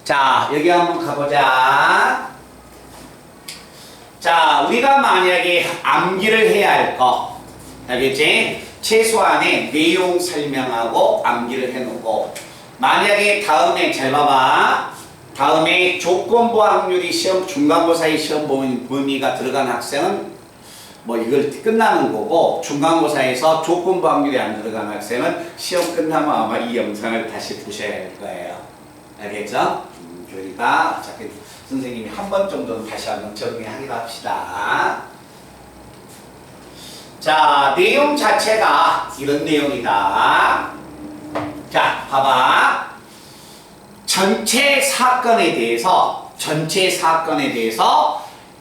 자, 여기 한번 가보자. 자, 우리가 만약에 암기를 해야 할 거, 알겠지? 최소한의 내용 설명하고 암기를 해놓고, 만약에 다음에 잘 봐봐. 다음에 조건부 확률이 시험 중간고사의 시험 범위가 들어간 학생은 뭐 이걸 끝나는 거고, 중간고사에서 조건부 확률이 안 들어간 학생은 시험 끝나면 아마 이 영상을 다시 보셔야 할 거예요. 알겠죠? 그러니까 어차피 선생님이 한 번 정도는 다시 한번 정리하기로 합시다. 자, 내용 자체가 이런 내용이다. 자, 봐봐. 전체 사건에 대해서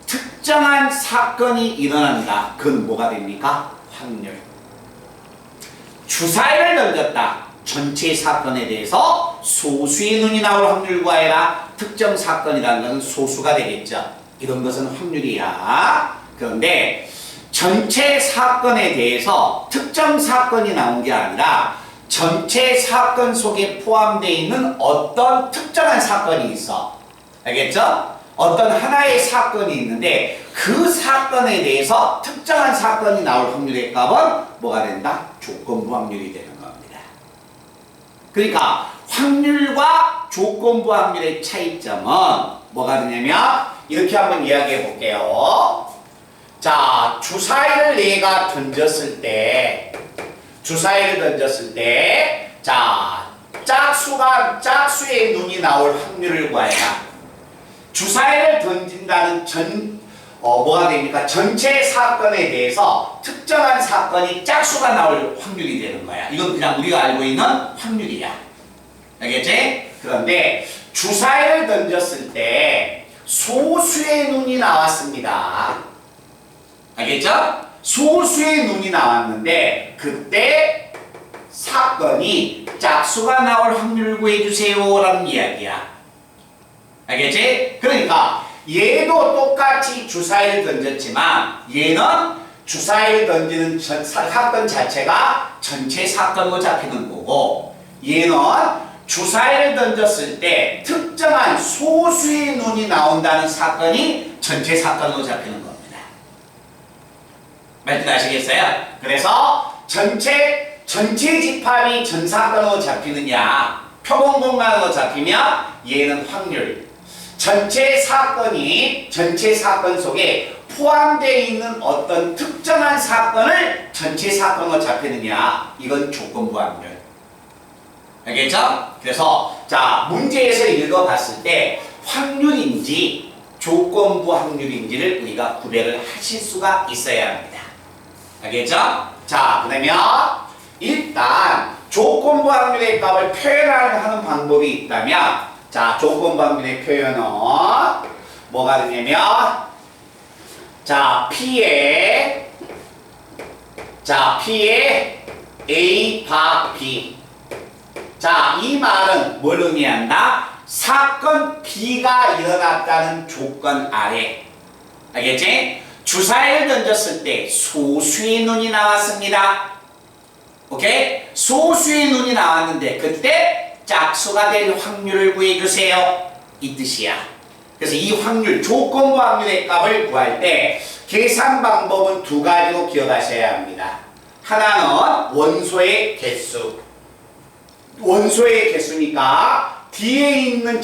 특정한 사건이 일어난다. 그건 뭐가 됩니까? 확률. 주사위를 던졌다. 전체 사건에 대해서 소수의 눈이 나올 확률 구하여라. 특정 사건이라는 것은 소수가 되겠죠. 이런 것은 확률이야. 그런데 전체 사건에 대해서 특정 사건이 나온 게 아니라 전체 사건 속에 포함되어 있는 어떤 특정한 사건이 있어. 알겠죠? 어떤 하나의 사건이 있는데 그 사건에 대해서 특정한 사건이 나올 확률의 값은 뭐가 된다? 조건부 확률이 되는 겁니다. 그러니까 확률과 조건부 확률의 차이점은 뭐가 되냐면 이렇게 한번 이야기해 볼게요. 자, 주사위를 내가 던졌을 때 자, 짝수의 눈이 나올 확률을 구해라. 주사위를 던진다는 뭐가 됩니까? 전체 사건에 대해서 특정한 사건이 짝수가 나올 확률이 되는 거야. 이건 그냥 우리가 알고 있는 확률이야. 알겠지? 그런데 주사위를 던졌을 때 소수의 눈이 나왔습니다. 알겠죠? 소수의 눈이 나왔는데 그때 사건이 짝수가 나올 확률을 구해주세요 라는 이야기야. 알겠지? 그러니까 얘도 똑같이 주사위를 던졌지만 얘는 주사위를 던지는 사건 자체가 전체 사건으로 잡히는 거고 얘는 주사위를 던졌을 때 특정한 소수의 눈이 나온다는 사건이 전체 사건으로 잡히는 겁니다. 말씀 아시겠어요? 그래서 전체 집합이 전 사건으로 잡히느냐 표본 공간으로 잡히면 얘는 확률. 전체 사건 속에 포함되어 있는 어떤 특정한 사건을 전체 사건으로 잡히느냐 이건 조건부 확률. 알겠죠? 그래서 자, 문제에서 읽어봤을 때 확률인지 조건부 확률인지를 우리가 구별을 하실 수가 있어야 합니다. 알겠죠? 자, 그러면 일단 조건부 확률의 값을 표현하는 방법이 있다면 자, 조건부 확률의 표현은 뭐가 되냐면 자, P에 A 바 B. 자, 이 말은 뭘 의미한다? 사건 B가 일어났다는 조건 아래. 알겠지? 주사위를 던졌을 때 소수의 눈이 나왔습니다. 오케이? 소수의 눈이 나왔는데 그때 짝수가 될 확률을 구해주세요. 이 뜻이야. 그래서 이 확률, 조건부 확률의 값을 구할 때 계산 방법은 두 가지로 기억하셔야 합니다. 하나는 원소의 개수. 원소의 개수니까 뒤에 있는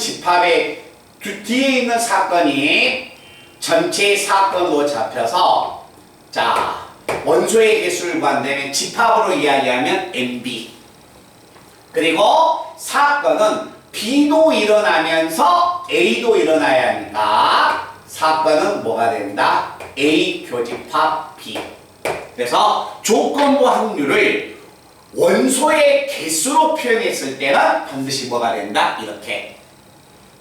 사건이 전체 사건으로 잡혀서 자, 원소의 개수를 구한다면 집합으로 이야기하면 MB. 그리고 사건은 B도 일어나면서 A도 일어나야 하니까 사건은 뭐가 된다? A 교집합 B. 그래서 조건부 확률을 원소의 개수로 표현했을 때는 반드시 뭐가 된다? 이렇게.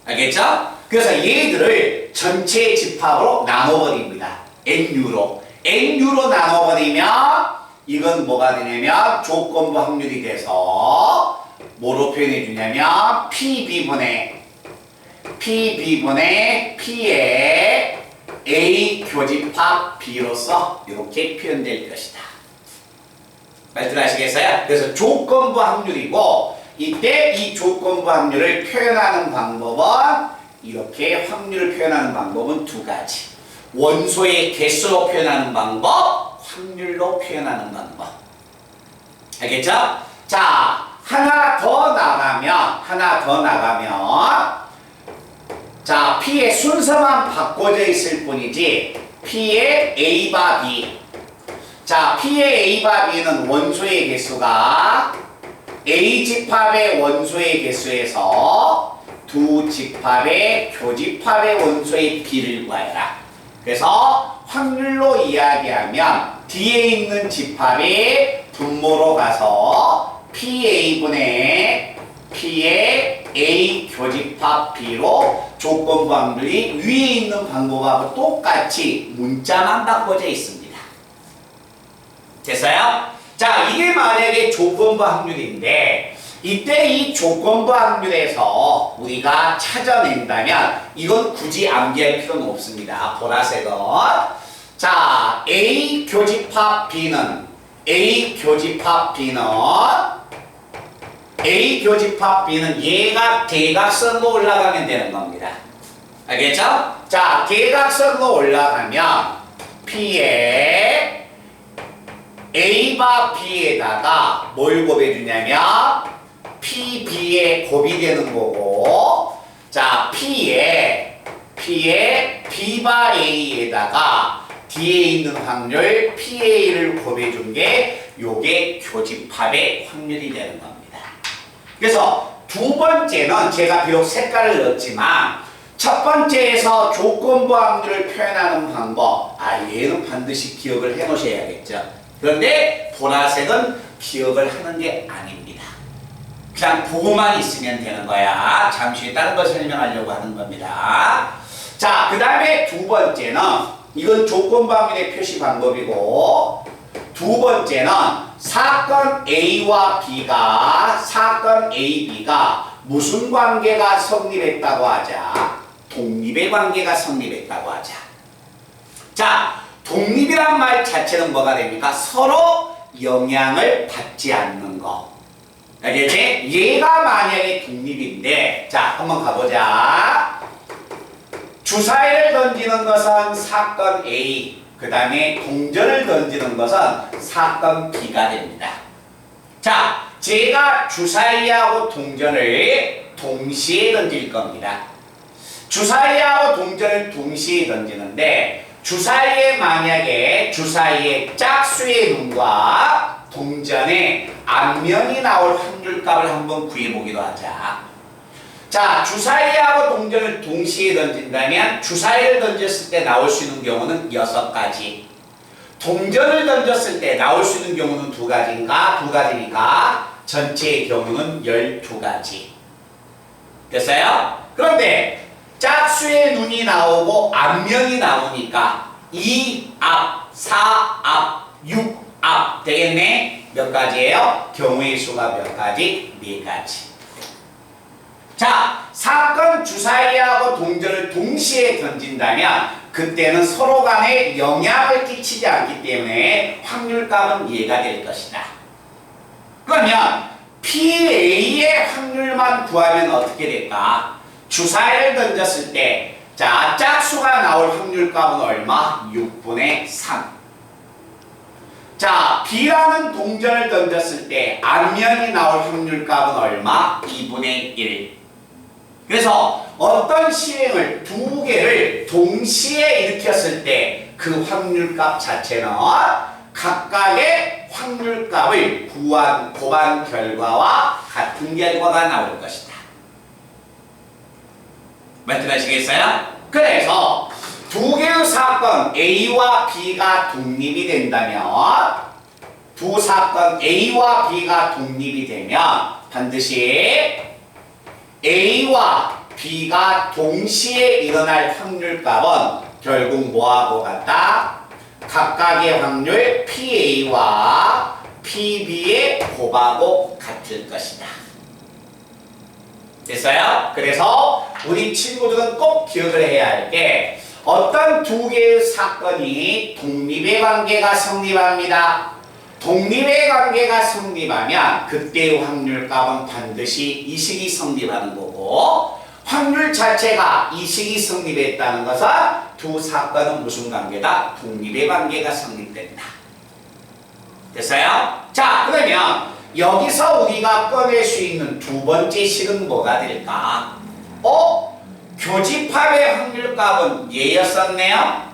알겠죠? 그래서 얘들을 전체 집합으로 나눠버립니다. NU로 나눠버리면 이건 뭐가 되냐면 조건부 확률이 돼서 뭐로 표현해 주냐면 PB분의 P의 A 교집합 B로서 이렇게 표현될 것이다. 말들 아시겠어요? 그래서 조건부 확률이고 이때 이 조건부 확률을 표현하는 방법은 이렇게 확률을 표현하는 방법은 두 가지. 원소의 개수로 표현하는 방법, 확률로 표현하는 방법. 알겠죠? 자, 하나 더 나가면 자, P의 순서만 바꿔져 있을 뿐이지 P의 A와 B. 자, P의 A와 B는 원소의 개수가 A 집합의 원소의 개수에서 두 집합의 교집합의 원소의 B를 구하여라. 그래서 확률로 이야기하면 뒤에 있는 집합이 분모로 가서 PA분의 P의 A 교집합 B로 조건부 확률이 위에 있는 방법하고 똑같이 문자만 바꿔져 있습니다. 됐어요? 자, 이게 만약에 조건부 확률인데 이때 이 조건부 확률에서 우리가 찾아낸다면 이건 굳이 암기할 필요는 없습니다. 보라색은 자, A 교집합 B는 얘가 대각선으로 올라가면 되는 겁니다. 알겠죠? 자, 대각선으로 올라가면 P의 A와 B에다가 뭘 곱해주냐면 PB에 곱이 되는 거고, 자, P의 B와 A에다가 뒤에 있는 확률 PA를 곱해준 게 요게 교집합의 확률이 되는 겁니다. 그래서 두 번째는 제가 비록 색깔을 넣었지만 첫 번째에서 조건부 확률을 표현하는 방법, 얘는 반드시 기억을 해 놓으셔야겠죠. 그런데 보라색은 기억을 하는 게 아닙니다. 그냥 보고만 있으면 되는 거야. 잠시 후에 다른 걸 설명하려고 하는 겁니다. 자, 그 다음에 두 번째는 이건 조건부 확률의 표시 방법이고, 두 번째는 사건 A와 사건 A, B가 무슨 관계가 성립했다고 하자? 독립의 관계가 성립했다고 하자. 자, 독립이란 말 자체는 뭐가 됩니까? 서로 영향을 받지 않는 거. 알겠지? 얘가 만약에 독립인데, 자, 한번 가보자. 주사위를 던지는 것은 사건 A, 그 다음에 동전을 던지는 것은 사건 B가 됩니다. 자, 제가 주사위하고 동전을 동시에 던질 겁니다. 주사위하고 동전을 동시에 던지는데 주사위에 만약에 주사위의 짝수의 눈과 동전의 앞면이 나올 확률값을 한번 구해보기로 하자. 자, 주사위하고 동전을 동시에 던진다면 주사위를 던졌을 때 나올 수 있는 경우는 6가지, 동전을 던졌을 때 나올 수 있는 경우는 2가지인가? 2가지니까 전체의 경우는 12가지. 됐어요? 그런데 짝수의 눈이 나오고 앞면이 나오니까 2앞, 4앞, 6앞 되겠네? 몇 가지예요? 경우의 수가 몇 가지? 4가지. 자, 사건 주사위하고 동전을 동시에 던진다면 그때는 서로 간에 영향을 끼치지 않기 때문에 확률값은 얘가 될 것이다. 그러면 PA의 확률만 구하면 어떻게 될까? 주사위를 던졌을 때, 자, 짝수가 나올 확률값은 얼마? 6분의 3. 자, B라는 동전을 던졌을 때 앞면이 나올 확률값은 얼마? 2분의 1. 그래서 어떤 시행을 두 개를 동시에 일으켰을 때 그 확률값 자체는 각각의 확률값을 곱한 결과와 같은 결과가 나올 것이다. 말씀하시겠어요? 그래서 두 개의 사건 A와 B가 독립이 된다면, 두 사건 A와 B가 독립이 되면 반드시 A와 B가 동시에 일어날 확률값은 결국 뭐하고 같다? 각각의 확률 PA와 PB의 곱하고 같을 것이다. 됐어요? 그래서 우리 친구들은 꼭 기억을 해야 할 게, 어떤 두 개의 사건이 독립의 관계가 성립합니다. 독립의 관계가 성립하면 그때의 확률값은 반드시 이식이 성립하는 거고, 확률 자체가 이식이 성립했다는 것은 두 사건은 무슨 관계다? 독립의 관계가 성립된다. 됐어요? 자, 그러면 여기서 우리가 꺼낼 수 있는 두 번째 식은 뭐가 될까? 교집합의 확률값은 얘였었네요?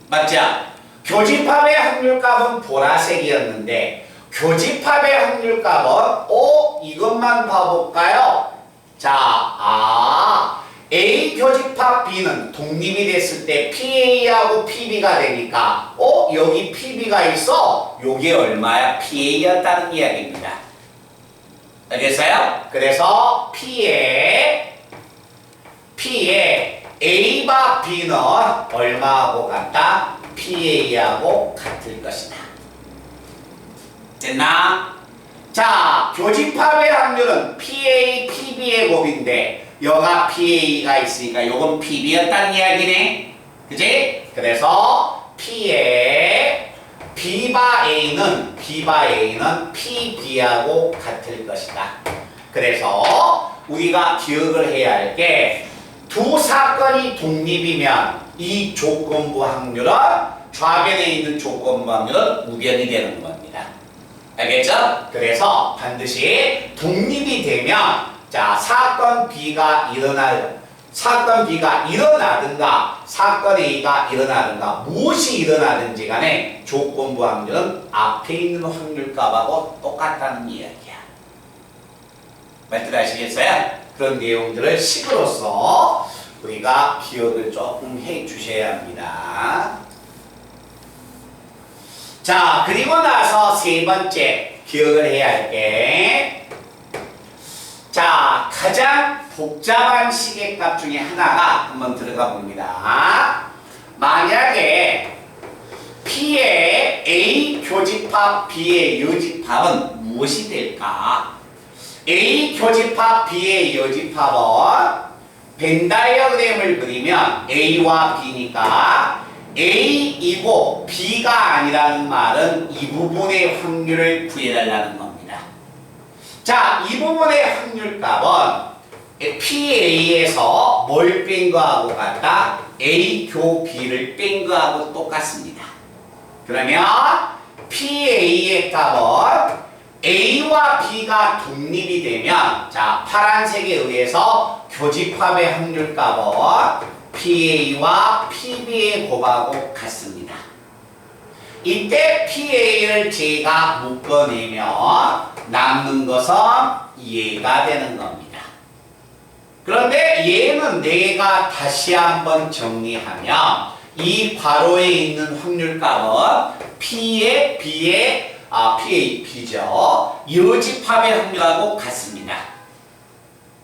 맞죠? 교집합의 확률값은 보라색이었는데 교집합의 확률값은 이것만 봐볼까요? 자, A 교집합 B는 독립이 됐을 때 PA하고 PB가 되니까 여기 PB가 있어. 요게 얼마야? PA였다는 이야기입니다. 알겠어요? 그래서 P에 A와 B는 얼마하고 같다? PA하고 같을 것이다. 됐나? 자, 교집합의 확률은 PA, PB의 곱인데 여가 PA가 있으니까 요건 PB였다는 이야기네. 그지? 그래서 P에 B바 A는 PB하고 같을 것이다. 그래서 우리가 기억을 해야 할 게 두 사건이 독립이면 이 조건부 확률은 좌변에 있는 조건부 확률은 우변이 되는 겁니다. 알겠죠? 그래서 반드시 독립이 되면 자, 사건 B가 일어나든가 사건 A가 일어나든가 무엇이 일어나든지 간에 조건부 확률은 앞에 있는 확률값하고 똑같다는 이야기야. 말들 아시겠어요? 그런 내용들을 식으로서 우리가 기억을 조금 해 주셔야 합니다. 자, 그리고 나서 세 번째 기억을 해야 할 게, 자, 가장 복잡한 시계값 중에 하나가 한번 들어가 봅니다. 만약에 P의 A 교집합 B의 여집합은 무엇이 될까? A 교집합 B의 여집합은 벤 다이어그램을 그리면 A와 B니까 A이고 B가 아니라는 말은 이 부분의 확률을 구해달라는 겁니다. 자, 이 부분의 확률값은 PA에서 뭘 뺀 거하고 같다? A 교 B를 뺀 거하고 똑같습니다. 그러면 PA의 값은 A와 B가 독립이 되면 자, 파란색에 의해서 교집합의 확률값은 PA와 PB의 곱하고 같습니다. 이때 PA를 제가 묶어내면 남는 것은 얘가 되는 겁니다. 그런데 얘는 내가 다시 한번 정리하면 이 괄호에 있는 확률값은 P의 B의 PA, B죠. 여집합의 확률하고 같습니다.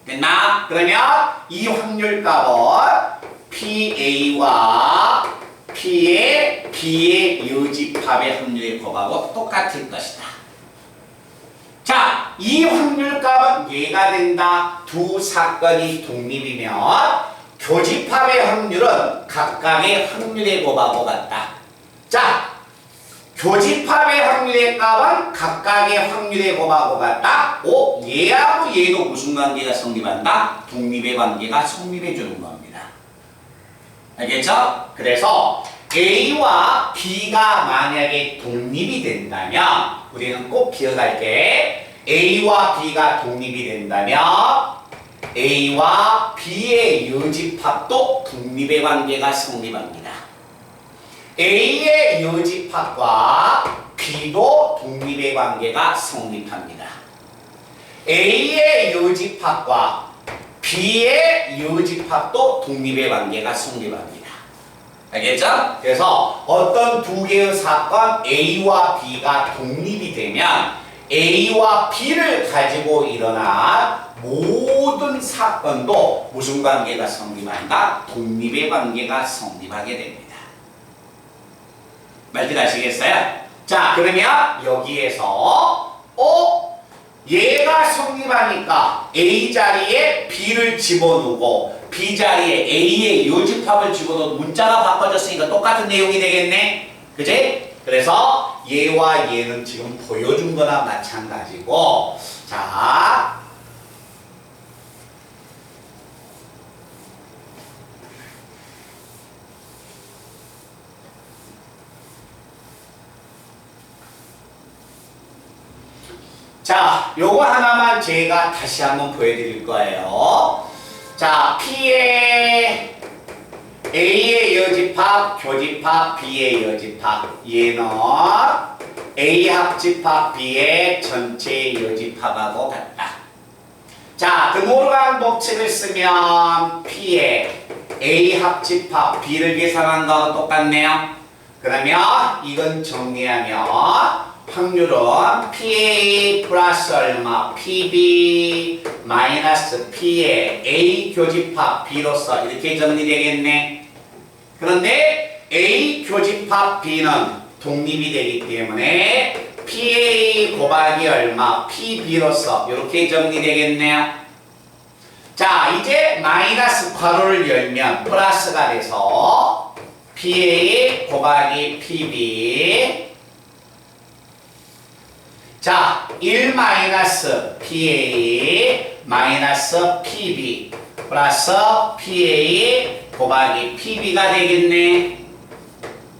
됐나? 그러면 이 확률값은 PA와 P의 B의 여집합의 확률의 곱하고 똑같을 것이다. 자, 이 확률값은 얘가 된다. 두 사건이 독립이면 교집합의 확률은 각각의 확률의 곱하고 같다. 자, 교집합의 확률의 값은 각각의 확률의 곱하고 같다. 얘하고 얘도 무슨 관계가 성립한다? 독립의 관계가 성립해 주는 겁니다. 알겠죠? 그래서 A와 B가 만약에 독립이 된다면 우리는 꼭 기억할 게 A와 B가 독립이 된다면 A와 B의 여집합도 독립의 관계가 성립합니다. A의 여집합과 B도 독립의 관계가 성립합니다. A의 여집합과 B의 여집합도 독립의 관계가 성립합니다. 알겠죠? 그래서 어떤 두 개의 사건 A와 B가 독립이 되면 A와 B를 가지고 일어난 모든 사건도 무슨 관계가 성립한다? 독립의 관계가 성립하게 됩니다. 말들 아시겠어요? 자, 그러면 여기에서 얘가 성립하니까 A 자리에 B를 집어넣고 B 자리에 A의 요집합을 집어넣고 문자가 바꿔졌으니까 똑같은 내용이 되겠네? 그지? 그래서 얘와 얘는 지금 보여준 거나 마찬가지고 자 요거 하나만 제가 다시 한번 보여드릴 거예요. 자, P의 A의 여집합, 교집합, B의 여집합. 얘는 A 합집합, B의 전체 여집합하고 같다. 자, 드모르간 법칙을 쓰면 P의 A 합집합, B를 계산한 거하고 똑같네요. 그러면 이건 정리하면 확률은 PA 플러스 얼마 PB 마이너스 P의 A 교집합 B로서 이렇게 정리되겠네. 그런데 A 교집합 B는 독립이 되기 때문에 PA 곱하기 얼마 PB로서 이렇게 정리되겠네요. 자, 이제 마이너스 괄호를 열면 플러스가 돼서 PA 곱하기 PB 자, 1 마이너스 PA 마이너스 PB 플러스 PA 곱하기 PB가 되겠네.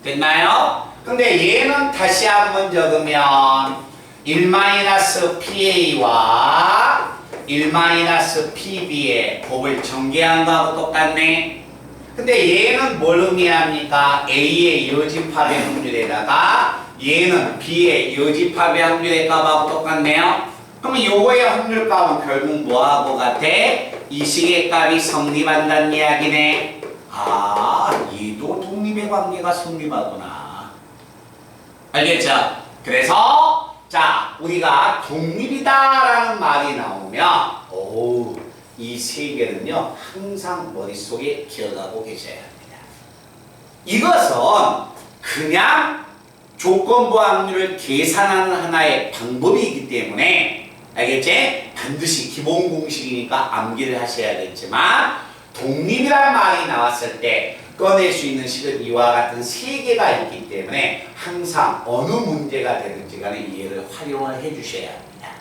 됐나요? 근데 얘는 다시 한번 적으면 1 마이너스 PA와 1 마이너스 PB의 곱을 전개한 거하고 똑같네. 근데 얘는 뭘 의미합니까? A의 여집합의 확률에다가 얘는 B의 여집합의 확률의 값하고 똑같네요. 그러면 요거의 확률값은 결국 뭐하고 같아? 이 식의 값이 성립한다는 이야기네. 아, 얘도 독립의 관계가 성립하구나. 알겠죠? 그래서 자, 우리가 독립이다라는 말이 나오면 오, 이 세 개는요 항상 머릿속에 기억하고 계셔야 합니다. 이것은 그냥 조건부 확률을 계산하는 하나의 방법이기 때문에 알겠지? 반드시 기본 공식이니까 암기를 하셔야겠지만 독립이란 말이 나왔을 때 꺼낼 수 있는 식은 이와 같은 세 개가 있기 때문에 항상 어느 문제가 되든지 간에 이해를 활용을 해 주셔야 합니다.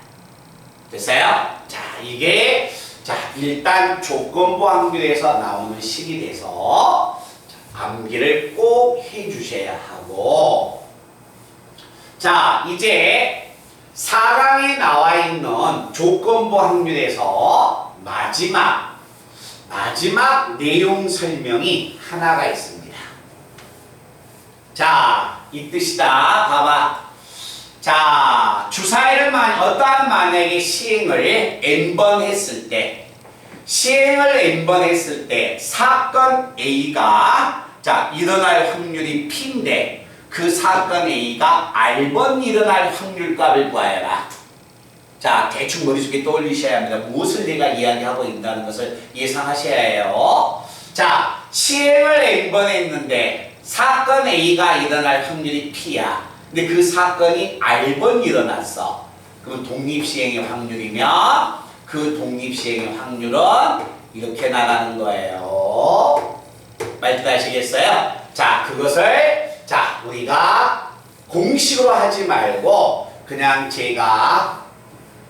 됐어요? 자, 이게 자 일단 조건부 확률에서 나오는 식이 돼서 암기를 꼭 해 주셔야 하고 자, 이제 4강에 나와 있는 조건부 확률에서 마지막 내용 설명이 하나가 있습니다. 자, 이 뜻이다. 봐봐. 자, 주사위를 어떠한 만약에 시행을 n번 했을 때 사건 A가 자, 일어날 확률이 P인데 그 사건 A가 R번 일어날 확률값을 구하여라. 자, 대충 머릿속에 떠올리셔야 합니다. 무엇을 내가 이야기하고 있다는 것을 예상하셔야 해요. 자, 시행을 n번 했는데 사건 A가 일어날 확률이 P야. 근데 그 사건이 R번 일어났어. 그럼 독립시행의 확률이면 그 독립시행의 확률은 이렇게 나가는 거예요. 말뜻 하시겠어요? 자, 그것을 자, 우리가 공식으로 하지 말고 그냥 제가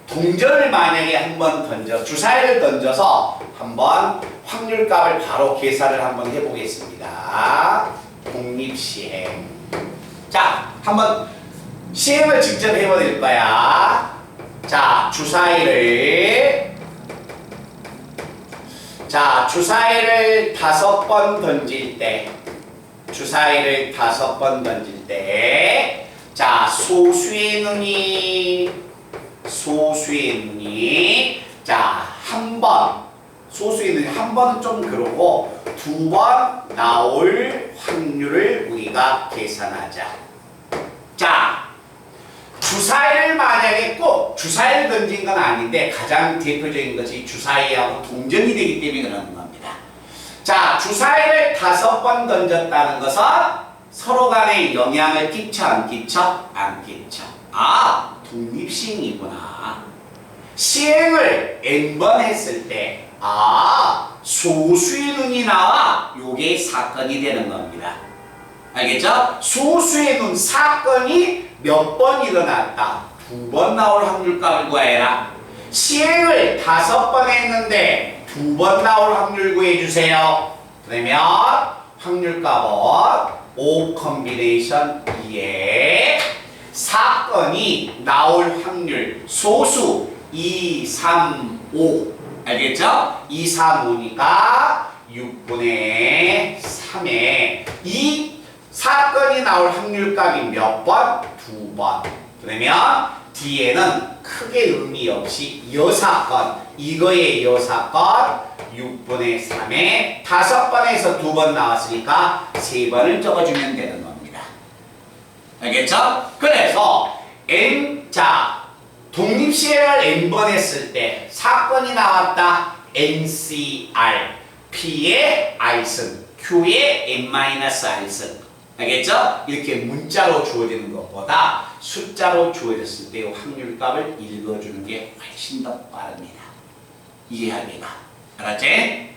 동전을 만약에 한번 주사위를 던져서 한번 확률값을 바로 계산을 한번 해보겠습니다. 독립시행. 자, 한번 시행을 직접 해버릴 거야. 자, 주사위를 5번 던질 때 자, 소수의 눈이 자, 소수의 눈이 한 번은 좀 그러고 2번 나올 확률을 우리가 계산하자. 자, 주사위를 만약에 꼭 주사위를 던진 건 아닌데 가장 대표적인 것이 주사위하고 동전이 되기 때문에 그러는 겁니다. 자, 주사위를 5번 던졌다는 것은 서로 간에 영향을 끼쳐 안 끼쳐? 안 끼쳐. 아, 독립시행이구나. 시행을 n번 했을 때 소수의 눈이 나와 요게 사건이 되는 겁니다. 알겠죠? 소수의 눈 사건이 몇 번 일어났다. 2번 나올 확률값을 구해라. 시행을 5번 했는데 2번 나올 확률 구해주세요. 그러면 확률값은 5 컴비네이션 2에 사건이 나올 확률 소수 2, 3, 5 알겠죠? 2, 3, 5니까 6분의 3에 이 사건이 나올 확률값이 몇 번? 2번. 그러면 뒤에는 크게 의미 없이 여사건, 이거의 여사건 6분의 3에 5번에서 2번 나왔으니까 3번을 적어주면 되는 겁니다. 알겠죠? 그래서 자 독립시행을 n번 했을 때 사건이 나왔다. NCR, P의 I승, Q의 N-I승. 알겠죠? 이렇게 문자로 주어지는 것보다 숫자로 주어졌을 때 확률값을 읽어주는 게 훨씬 더 빠릅니다. 이해하기가. 알았지?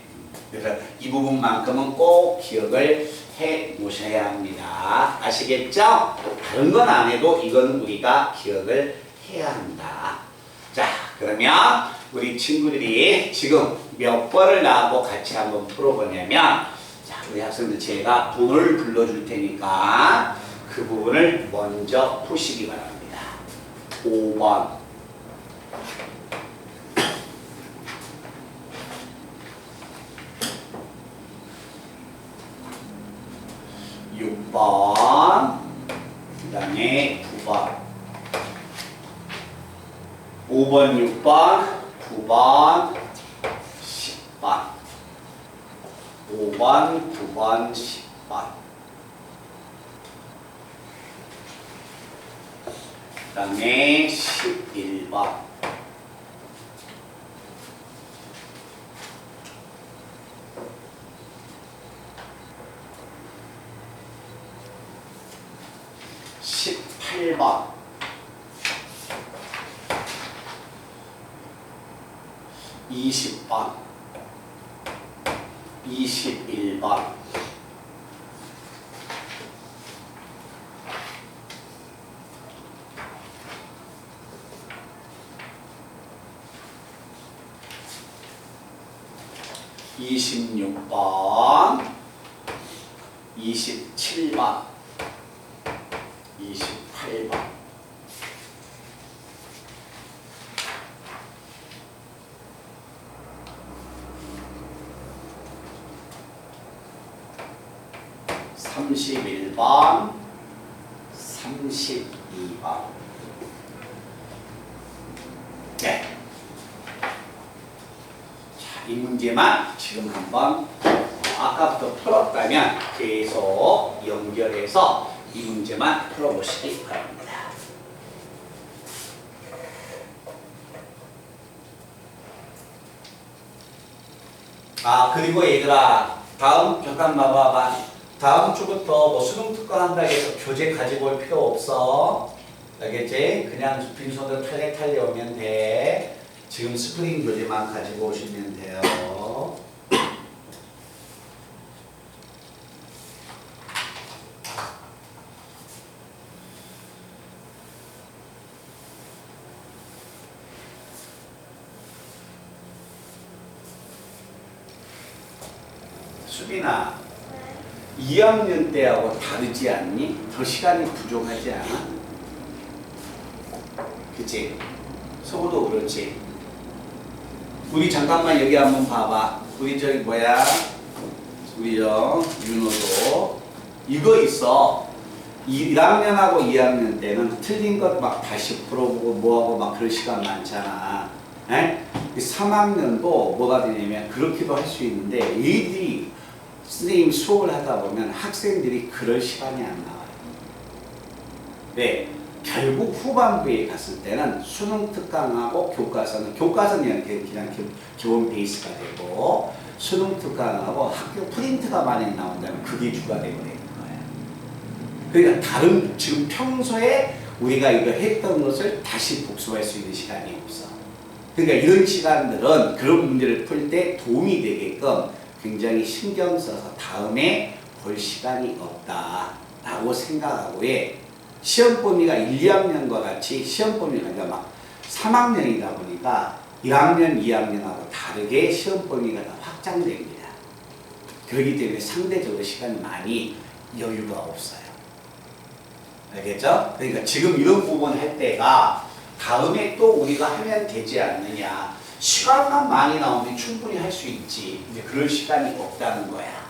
그래서 이 부분만큼은 꼭 기억을 해 놓으셔야 합니다. 아시겠죠? 다른 건 안 해도 이건 우리가 기억을 해야 한다. 자, 그러면 우리 친구들이 지금 몇 번을 나하고 같이 한번 풀어보냐면, 자, 우리 학생들 제가 분을 불러줄 테니까 그 부분을 먼저 푸시기 바랍니다. 5번, 6번, 그 다음에 9번, 5번, 6번, 9번, 10번, 5번, 9번, 10번. 그 다음에 11번. 18번. 20번, 21번, 26번, 27번, 28번, 31번, 32번. 네. 자, 이 문제만 지금 한번 아까부터 풀었다면 계속 연결해서 이 문제만 풀어보시기 바랍니다. 아, 그리고 얘들아, 다음 잠깐 봐봐. 다음 주부터 뭐 수능 특강 한다고 해서 교재 가지고 올 필요 없어. 알겠지? 그냥 빈손으로 탈레 오면 돼. 지금 스프링 교재만 가지고 오시면 돼요. 수빈아, 2학년 때하고 다르지 않니? 더 시간이 부족하지 않아? 그치? 서구도 그렇지? 우리 잠깐만 여기 한번 봐봐. 우리 저기 뭐야? 우리 윤호도 이거 있어. 1학년하고 2학년 때는 틀린 것 막 다시 풀어보고 뭐하고 막 그럴 시간 많잖아. 에? 3학년도 뭐가 되냐면 그렇게도 할 수 있는데 애들이 선생님 수업을 하다 보면 학생들이 그럴 시간이 안 나와요. 네, 결국 후반부에 갔을 때는 수능 특강하고 교과서는 그냥 기본 베이스가 되고 수능 특강하고 학교 프린트가 만약에 나온다면 그게 주가 되고 되는 거예요. 그러니까 다른 지금 평소에 우리가 이거 했던 것을 다시 복습할 수 있는 시간이 없어. 그러니까 이런 시간들은 그런 문제를 풀 때 도움이 되게끔 굉장히 신경 써서 다음에 볼 시간이 없다. 라고 생각하고 시험 범위가 1, 2학년과 같이 시험 범위가 아니라 막 3학년이다 보니까 1학년, 2학년하고 다르게 시험 범위가 다 확장됩니다. 그렇기 때문에 상대적으로 시간이 많이 여유가 없어요. 알겠죠? 그러니까 지금 이런 부분 할 때가 다음에 또 우리가 하면 되지 않느냐. 시간만 많이 나오면 충분히 할 수 있지. 이제 그럴 시간이 없다는 거야.